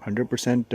100%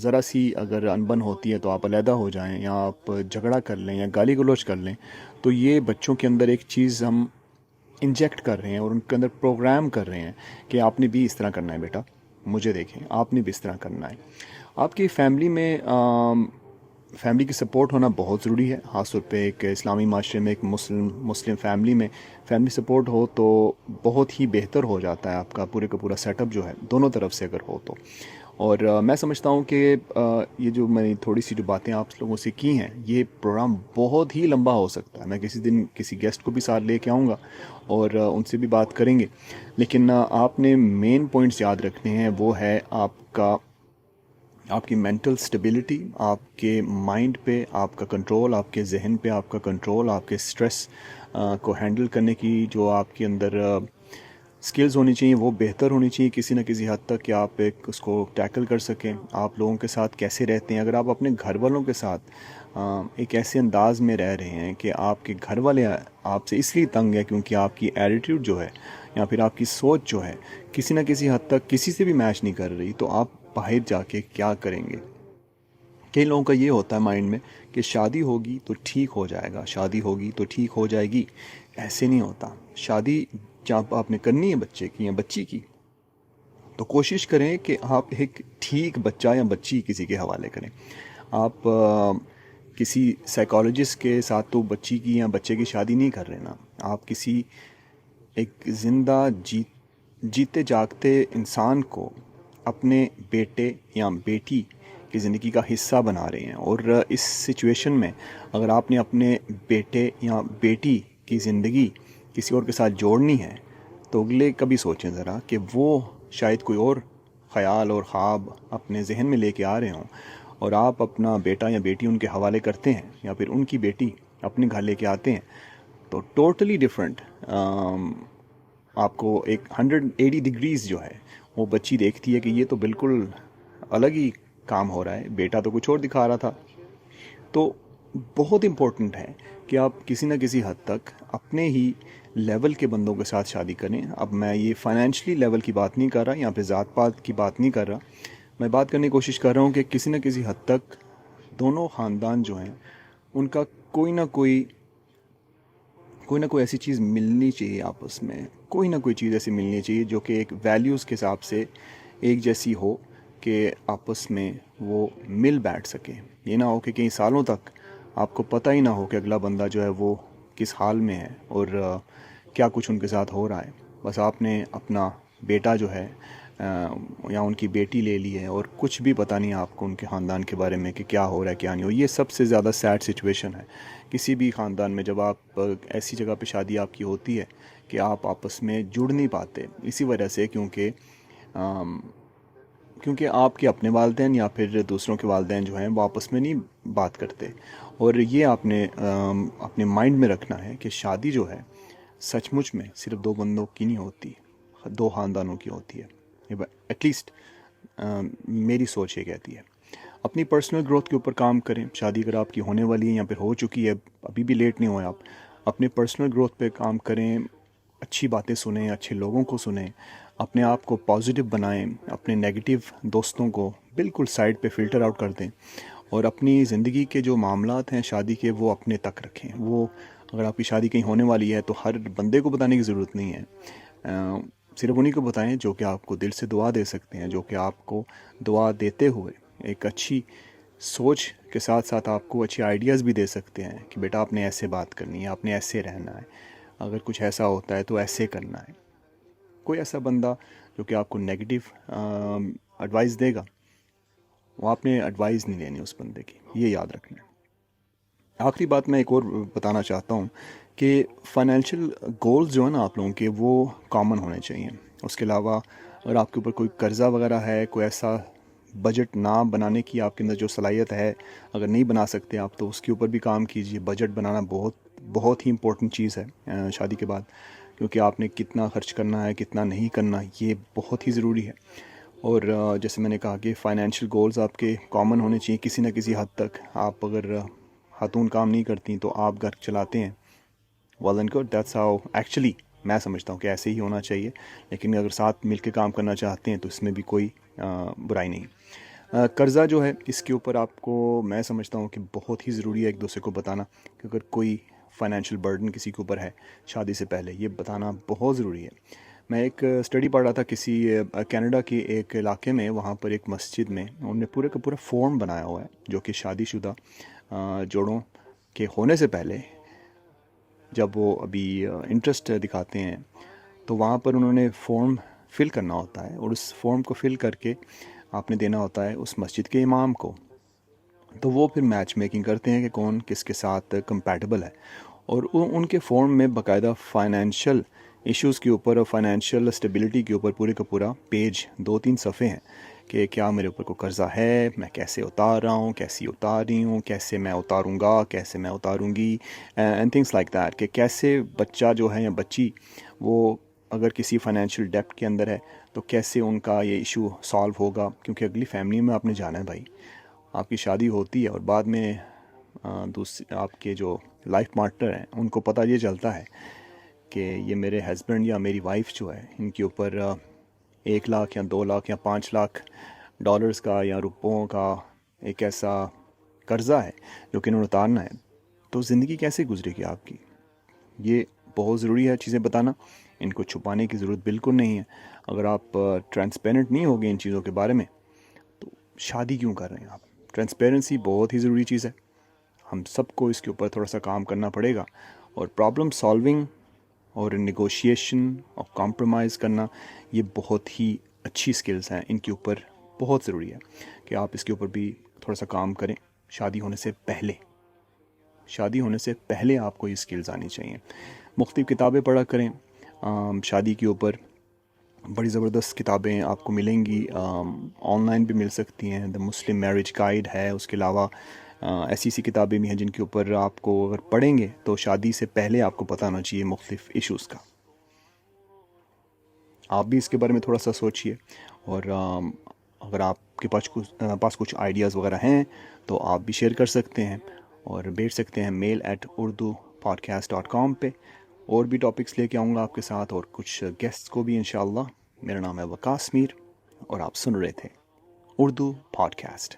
ذرا سی اگر انبن ہوتی ہے تو آپ علیحدہ ہو جائیں یا آپ جھگڑا کر لیں یا گالی گلوچ کر لیں، تو یہ بچوں کے اندر ایک چیز ہم انجیکٹ کر رہے ہیں اور ان کے اندر پروگرام کر رہے ہیں کہ آپ نے بھی اس طرح کرنا ہے بیٹا، مجھے دیکھیں آپ نے بھی اس طرح کرنا ہے۔ آپ کی فیملی میں فیملی کی سپورٹ ہونا بہت ضروری ہے، خاص طور پہ ایک اسلامی معاشرے میں، ایک مسلم فیملی میں فیملی سپورٹ ہو تو بہت ہی بہتر ہو جاتا ہے آپ کا پورے کا پورا سیٹ اپ جو ہے، دونوں طرف سے اگر ہو تو۔ اور میں سمجھتا ہوں کہ یہ جو میں نے تھوڑی سی جو باتیں آپ لوگوں سے کی ہیں، یہ پروگرام بہت ہی لمبا ہو سکتا ہے۔ میں کسی دن کسی گیسٹ کو بھی ساتھ لے کے آؤں گا اور ان سے بھی بات کریں گے، لیکن آپ نے مین پوائنٹس یاد رکھنے ہیں، وہ ہے آپ کی مینٹل سٹیبلٹی، آپ کے مائنڈ پہ آپ کا کنٹرول، آپ کے ذہن پہ آپ کا کنٹرول، آپ کے سٹریس کو ہینڈل کرنے کی جو آپ کے اندر سکلز ہونی چاہیے وہ بہتر ہونی چاہیے کسی نہ کسی حد تک، کہ آپ اس کو ٹیکل کر سکیں۔ آپ لوگوں کے ساتھ کیسے رہتے ہیں، اگر آپ اپنے گھر والوں کے ساتھ ایک ایسے انداز میں رہ رہے ہیں کہ آپ کے گھر والے آپ سے اس لیے تنگ ہے کیونکہ آپ کی ایٹیٹیوڈ جو ہے یا پھر آپ کی سوچ جو ہے کسی نہ کسی حد تک کسی سے بھی میچ نہیں کر رہی، تو آپ باہر جا کے کیا کریں گے؟ کئی لوگوں کا یہ ہوتا ہے مائنڈ میں کہ شادی ہوگی تو ٹھیک ہو جائے گا، شادی ہوگی تو ٹھیک ہو جائے گی۔ ایسے نہیں ہوتا۔ شادی جب آپ نے کرنی ہے بچے کی یا بچی کی، تو کوشش کریں کہ آپ ایک ٹھیک بچہ یا بچی کسی کے حوالے کریں۔ آپ کسی سائیکالوجسٹ کے ساتھ تو بچی کی یا بچے کی شادی نہیں کر رہے نا، آپ کسی ایک زندہ جیتے جاگتے انسان کو اپنے بیٹے یا بیٹی کی زندگی کا حصہ بنا رہے ہیں۔ اور اس سچویشن میں اگر آپ نے اپنے بیٹے یا بیٹی کی زندگی کسی اور کے ساتھ جوڑنی ہے، تو اگلے کبھی سوچیں ذرا کہ وہ شاید کوئی اور خیال اور خواب اپنے ذہن میں لے کے آ رہے ہوں، اور آپ اپنا بیٹا یا بیٹی ان کے حوالے کرتے ہیں، یا پھر ان کی بیٹی اپنے گھر لے کے آتے ہیں، تو ٹوٹلی ڈفرینٹ آپ کو ایک 180 ڈگریز جو ہے وہ بچی دیکھتی ہے کہ یہ تو بالکل الگ ہی کام ہو رہا ہے، بیٹا تو کچھ اور دکھا رہا تھا۔ تو بہت امپورٹنٹ ہے کہ آپ کسی نہ کسی حد تک اپنے ہی لیول کے بندوں کے ساتھ شادی کریں۔ اب میں یہ فائنینشلی لیول کی بات نہیں کر رہا، یا پھر ذات پات کی بات نہیں کر رہا، میں بات کرنے کی کوشش کر رہا ہوں کہ کسی نہ کسی حد تک دونوں خاندان جو ہیں ان کا کوئی نہ کوئی ایسی چیز ملنی چاہیے آپس میں، کوئی نہ کوئی چیز ایسی ملنی چاہیے جو کہ ایک ویلیوز کے حساب سے ایک جیسی ہو، کہ آپس میں وہ مل بیٹھ سکے۔ یہ نہ ہو کہ کئی سالوں تک آپ کو پتہ ہی نہ ہو کہ اگلا بندہ جو ہے وہ کس حال میں ہے اور کیا کچھ ان کے ساتھ ہو رہا ہے۔ بس آپ نے اپنا بیٹا جو ہے یا ان کی بیٹی لے لی ہے اور کچھ بھی پتہ نہیں آپ کو ان کے خاندان کے بارے میں کہ کیا ہو رہا ہے کیا نہیں ہو۔ یہ سب سے زیادہ سیڈ سچویشن ہے کسی بھی خاندان میں، جب آپ ایسی جگہ پہ شادی آپ کی ہوتی ہے کہ آپ آپس میں جڑ نہیں پاتے، اسی وجہ سے کیونکہ آپ کے اپنے والدین یا پھر دوسروں کے والدین جو ہیں وہ آپس میں نہیں بات کرتے۔ اور یہ آپ نے اپنے مائنڈ میں رکھنا ہے کہ شادی جو ہے سچ مچ میں صرف دو بندوں کی نہیں ہوتی، دو خاندانوں کی ہوتی ہے، ایٹ لیسٹ میری سوچ یہ کہتی ہے۔ اپنی پرسنل گروتھ کے اوپر کام کریں۔ شادی اگر آپ کی ہونے والی ہے یا پھر ہو چکی ہے، ابھی بھی لیٹ نہیں ہوئے آپ، اپنے پرسنل گروتھ پہ کام کریں، اچھی باتیں سنیں، اچھے لوگوں کو سنیں، اپنے آپ کو پازیٹیو بنائیں، اپنے نیگیٹو دوستوں کو بالکل سائڈ پہ فلٹر آؤٹ کر دیں، اور اپنی زندگی کے جو معاملات ہیں شادی کے وہ اپنے تک رکھیں۔ وہ اگر آپ کی شادی کہیں ہونے والی ہے تو ہر بندے کو بتانے کی ضرورت نہیں ہے، صرف انہی کو بتائیں جو کہ آپ کو دل سے دعا دے سکتے ہیں، جو کہ آپ کو دعا دیتے ہوئے ایک اچھی سوچ کے ساتھ ساتھ آپ کو اچھے آئیڈیاز بھی دے سکتے ہیں کہ بیٹا آپ نے ایسے بات کرنی ہے، آپ نے ایسے رہنا ہے، اگر کچھ ایسا ہوتا ہے تو ایسے کرنا ہے۔ کوئی ایسا بندہ جو کہ آپ کو نیگیٹو ایڈوائس دے گا، وہ آپ نے ایڈوائس نہیں لینی اس بندے کی، یہ یاد رکھنا ہے۔ آخری بات میں ایک اور بتانا چاہتا ہوں کہ فائنینشیل گولز جو ہیں نا آپ لوگوں کے، وہ کامن ہونے چاہیے۔ اس کے علاوہ اگر آپ کے اوپر کوئی قرضہ وغیرہ ہے، کوئی ایسا بجٹ نہ بنانے کی آپ کے اندر جو صلاحیت ہے، اگر نہیں بنا سکتے آپ، تو اس کے اوپر بھی کام کیجیے۔ بجٹ بنانا بہت ہی امپورٹنٹ چیز ہے شادی کے بعد، کیونکہ آپ نے کتنا خرچ کرنا ہے کتنا نہیں کرنا، یہ بہت ہی ضروری ہے۔ اور جیسے میں نے کہا کہ فائنینشیل گولز آپ کے کامن ہونے چاہیے کسی نہ کسی حد تک۔ آپ اگر خاتون کام نہیں کرتی تو آپ گھر چلاتے ہیں، well and good, that's how actually میں سمجھتا ہوں کہ ایسے ہی ہونا چاہیے، لیکن اگر ساتھ مل کے کام کرنا چاہتے ہیں تو اس میں بھی کوئی برائی نہیں۔ قرضہ جو ہے اس کے اوپر آپ کو میں سمجھتا ہوں کہ بہت ہی ضروری ہے ایک دوسرے کو بتانا کہ اگر کوئی فائنینشیل برڈن کسی کے اوپر ہے شادی سے پہلے، یہ بتانا بہت ضروری ہے۔ میں ایک اسٹڈی پڑھ رہا تھا کسی کینیڈا کے ایک علاقے میں، وہاں پر ایک مسجد میں انہوں نے پورے کا پورا فارم بنایا ہوا ہے جو کہ شادی شدہ جوڑوں کے ہونے سے پہلے جب وہ ابھی انٹرسٹ دکھاتے ہیں تو وہاں پر انہوں نے فارم فل کرنا ہوتا ہے، اور اس فارم کو فل کر کے آپ نے دینا ہوتا ہے اس مسجد کے امام کو، تو وہ پھر میچ میکنگ کرتے ہیں کہ کون کس کے ساتھ کمپیٹیبل ہے، اور ان کے فارم میں باقاعدہ فائنینشیل ایشوز کے اوپر اور فائنینشیل اسٹیبلٹی کے اوپر پورے کا پورا پیج 2-3 صفحے ہیں کہ کیا میرے اوپر کوئی قرضہ ہے، میں کیسے اتار رہا ہوں، کیسی اتار رہی ہوں، کیسے میں اتاروں گا، کیسے میں اتاروں گی، اینڈ تھنگس لائک دیٹ، کہ کیسے بچہ جو ہے یا بچی وہ اگر کسی فائنینشیل ڈیپٹ کے اندر ہے تو کیسے ان کا یہ ایشو سالو ہوگا، کیونکہ اگلی فیملی میں آپ نے جانا ہے بھائی، آپ کی شادی ہوتی ہے اور بعد میں آپ کے جو لائف پارٹنر ہیں ان کو پتہ یہ چلتا ہے کہ یہ میرے ہسبینڈ یا میری وائف جو ہے ان کے اوپر 1 لاکھ یا 2 لاکھ یا 5 لاکھ ڈالرز کا یا روپوں کا ایک ایسا قرضہ ہے جو کہ انہوں نے اتارنا ہے، تو زندگی کیسے گزرے گی آپ کی؟ یہ بہت ضروری ہے چیزیں بتانا، ان کو چھپانے کی ضرورت بالکل نہیں ہے۔ اگر آپ ٹرانسپیرنٹ نہیں ہوگے ان چیزوں کے بارے میں تو شادی کیوں کر رہے ہیں آپ؟ ٹرانسپیرنسی بہت ہی ضروری چیز ہے، ہم سب کو اس کے اوپر تھوڑا سا کام کرنا پڑے گا، اور پرابلم سالونگ اور نیگوشیشن اور کمپرومائز کرنا یہ بہت ہی اچھی سکلز ہیں، ان کے اوپر بہت ضروری ہے کہ آپ اس کے اوپر بھی تھوڑا سا کام کریں شادی ہونے سے پہلے۔ شادی ہونے سے پہلے آپ کو یہ سکلز آنی چاہیے۔ مختلف کتابیں پڑھا کریں شادی کے اوپر، بڑی زبردست کتابیں آپ کو ملیں گی، آن لائن بھی مل سکتی ہیں، دا مسلم میرج گائیڈ ہے، اس کے علاوہ ایسی کتابیں بھی ہیں جن کے اوپر آپ کو اگر پڑھیں گے تو شادی سے پہلے آپ کو پتہ ہونا چاہیے مختلف ایشوز کا۔ آپ بھی اس کے بارے میں تھوڑا سا سوچئے، اور اگر آپ کے پاس کچھ آئیڈیاز وغیرہ ہیں تو آپ بھی شیئر کر سکتے ہیں، اور بھیج سکتے ہیں mail@urdupodcast.com پہ، اور بھی ٹاپکس لے کے آؤں گا آپ کے ساتھ، اور کچھ گیسٹس کو بھی انشاءاللہ۔ میرا نام ہے وقاص میر اور آپ سن رہے تھے اردو پوڈکاسٹ۔